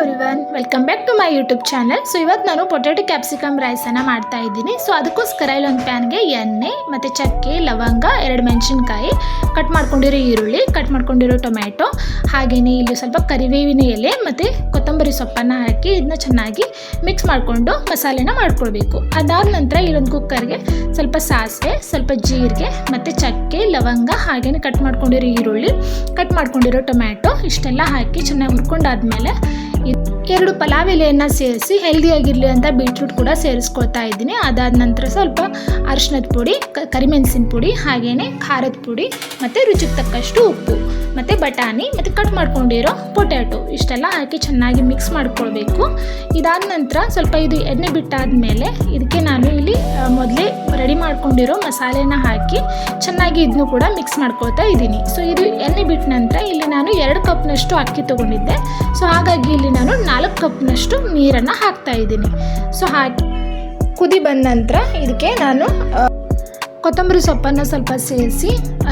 Everyone, welcome back to my YouTube channel. So ಇವತ್ತು ನಾನು potato capsicum ರೈಸನ್ನು ಮಾಡ್ತಾ ಇದ್ದೀನಿ. ಸೊ ಅದಕ್ಕೋಸ್ಕರ ಇಲ್ಲೊಂದು ಪ್ಯಾನ್ಗೆ ಎಣ್ಣೆ ಮತ್ತು ಚಕ್ಕೆ, ಲವಂಗ, 2 ಮೆಣಸಿನ್ಕಾಯಿ, ಕಟ್ ಮಾಡ್ಕೊಂಡಿರೋ ಈರುಳ್ಳಿ, ಕಟ್ ಮಾಡ್ಕೊಂಡಿರೋ ಟೊಮ್ಯಾಟೊ, ಹಾಗೆಯೇ ಇಲ್ಲಿ ಸ್ವಲ್ಪ ಕರಿಬೇವಿನ ಎಲೆ ಮತ್ತು ಕೊತ್ತಂಬರಿ ಸೊಪ್ಪನ್ನು ಹಾಕಿ ಇದನ್ನ ಚೆನ್ನಾಗಿ ಮಿಕ್ಸ್ ಮಾಡಿಕೊಂಡು ಮಸಾಲೆನ ಮಾಡ್ಕೊಳ್ಬೇಕು. ಅದಾದ ನಂತರ ಇಲ್ಲೊಂದು ಕುಕ್ಕರ್ಗೆ ಸ್ವಲ್ಪ ಸಾಸಿವೆ, ಸ್ವಲ್ಪ ಜೀರಿಗೆ ಮತ್ತು ಚಕ್ಕೆ, ಲವಂಗ, ಹಾಗೆಯೇ ಕಟ್ ಮಾಡ್ಕೊಂಡಿರೋ ಈರುಳ್ಳಿ, ಕಟ್ ಮಾಡ್ಕೊಂಡಿರೋ ಟೊಮ್ಯಾಟೊ ಇಷ್ಟೆಲ್ಲ ಹಾಕಿ ಚೆನ್ನಾಗಿ ಹುರ್ಕೊಂಡಾದ್ಮೇಲೆ 2 ಪಲಾವ್ ಎಲೆಯನ್ನು ಸೇರಿಸಿ ಹೆಲ್ದಿಯಾಗಿರಲಿ ಅಂತ ಬೀಟ್ರೂಟ್ ಕೂಡ ಸೇರಿಸ್ಕೊಳ್ತಾ ಇದ್ದೀನಿ. ಅದಾದ ನಂತರ ಸ್ವಲ್ಪ ಅರಿಶಿನದ ಪುಡಿ, ಕರಿಮೆಣಸಿನ ಪುಡಿ, ಹಾಗೆಯೇ ಖಾರದ ಪುಡಿ ಮತ್ತು ರುಚಿಗೆ ತಕ್ಕಷ್ಟು ಉಪ್ಪು ಮತ್ತು ಬಟಾಣಿ ಮತ್ತು ಕಟ್ ಮಾಡ್ಕೊಂಡಿರೋ ಪೊಟ್ಯಾಟೊ ಇಷ್ಟೆಲ್ಲ ಹಾಕಿ ಚೆನ್ನಾಗಿ ಮಿಕ್ಸ್ ಮಾಡ್ಕೊಳ್ಬೇಕು. ಇದಾದ ನಂತರ ಸ್ವಲ್ಪ ಇದು ಎಣ್ಣೆ ಬಿಟ್ಟಾದಮೇಲೆ ಇದಕ್ಕೆ ನಾನು ಇಲ್ಲಿ ಮೊದಲೇ ರೆಡಿ ಮಾಡ್ಕೊಂಡಿರೋ ಮಸಾಲೆನ ಹಾಕಿ ಚೆನ್ನಾಗಿ ಇದನ್ನು ಕೂಡ ಮಿಕ್ಸ್ ಮಾಡ್ಕೊಳ್ತಾ ಇದ್ದೀನಿ. ಸೊ ಇದು ಎಣ್ಣೆ ಬಿಟ್ಟ ನಂತರ ಇಲ್ಲಿ ನಾನು 2 ಕಪ್ನಷ್ಟು ಅಕ್ಕಿ ತೊಗೊಂಡಿದ್ದೆ. ಸೊ ಹಾಗಾಗಿ ಇಲ್ಲಿ ನಾನು 4 ಕಪ್ನಷ್ಟು ನೀರನ್ನು ಹಾಕ್ತಾ ಇದ್ದೀನಿ. ಸೊ ಹಾಕಿ ಕುದಿ ಬಂದ ನಂತರ ಇದಕ್ಕೆ ನಾನು ಕೊತ್ತಂಬರಿ ಸೊಪ್ಪನ್ನು ಸ್ವಲ್ಪ ಸೇರಿಸಿ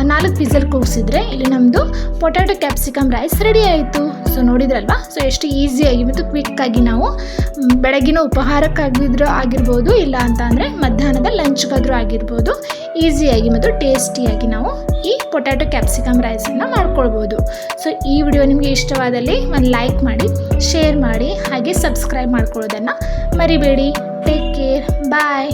4 ವಿಸಲ್ ಕೂಗಿಸಿದ್ರೆ ಇಲ್ಲಿ ನಮ್ಮದು ಪೊಟ್ಯಾಟೊ ಕ್ಯಾಪ್ಸಿಕಮ್ ರೈಸ್ ರೆಡಿ ಆಯಿತು. ಸೊ ನೋಡಿದ್ರಲ್ವಾ, ಸೊ ಎಷ್ಟು ಈಸಿಯಾಗಿ ಮತ್ತು ಕ್ವಿಕ್ಕಾಗಿ ನಾವು ಬೆಳಗಿನ ಉಪಹಾರಕ್ಕಾಗಿದ್ರೂ ಆಗಿರ್ಬೋದು, ಇಲ್ಲ ಅಂತ ಅಂದರೆ ಮಧ್ಯಾಹ್ನದ ಲಂಚ್ಗಾದರೂ ಆಗಿರ್ಬೋದು, ಈಸಿಯಾಗಿ ಮತ್ತು ಟೇಸ್ಟಿಯಾಗಿ ನಾವು ಈ ಪೊಟ್ಯಾಟೊ ಕ್ಯಾಪ್ಸಿಕಮ್ ರೈಸನ್ನು ಮಾಡ್ಕೊಳ್ಬೋದು. ಸೊ ಈ ವಿಡಿಯೋ ನಿಮಗೆ ಇಷ್ಟವಾದಲ್ಲಿ ಒಂದು ಲೈಕ್ ಮಾಡಿ, ಶೇರ್ ಮಾಡಿ, ಹಾಗೆ ಸಬ್ಸ್ಕ್ರೈಬ್ ಮಾಡ್ಕೊಳ್ಳೋದನ್ನು ಮರಿಬೇಡಿ. ಟೇಕ್ ಕೇರ್, ಬಾಯ್.